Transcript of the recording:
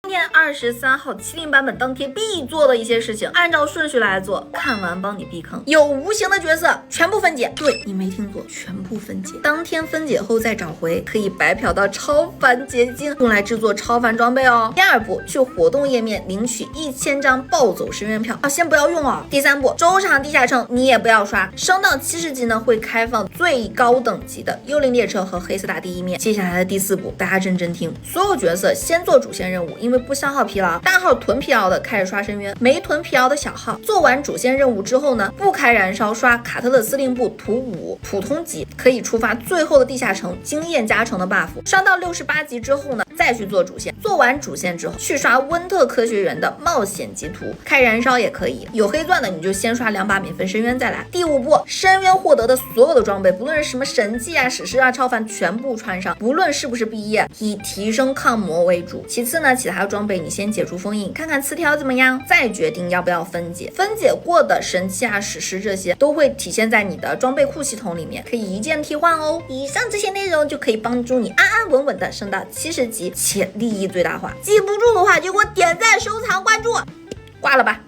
天23号麒麟版本当天必做的一些事情，按照顺序来做，看完帮你避坑。有无形的角色全部分解，对你没听错，全部分解。当天分解后再找回，可以白嫖到超凡结晶，用来制作超凡装备哦。第2步，去活动页面领取1000张暴走深渊票啊，先不要用哦。第3步，周场地下城你也不要刷，升到70级呢会开放最高等级的幽灵列车和黑色大地一面。接下来的第4步，大家认真听，所有角色先做主线任务，因为不消耗疲劳。大号囤疲劳的开始刷深渊，没囤疲劳的小号做完主线任务之后呢，不开燃烧，刷卡特勒司令部图5普通级，可以触发最后的地下城经验加成的 buff。上到68级之后呢，再去做主线。做完主线之后，去刷温特科学园的冒险级图，开燃烧也可以。有黑钻的你就先刷2把免费深渊再来。第5步，深渊获得的所有的装备，不论是什么神器啊、史诗啊、超凡，全部穿上，不论是不是毕业，以提升抗魔为主。其次呢，其他装备你先解除封印，看看词条怎么样，再决定要不要分解。分解过的神器啊、史诗这些都会体现在你的装备库系统里面，可以一键替换哦。以上这些内容就可以帮助你安安稳稳的升到70级，且利益最大化。记不住的话就给我点赞、收藏、关注，挂了吧。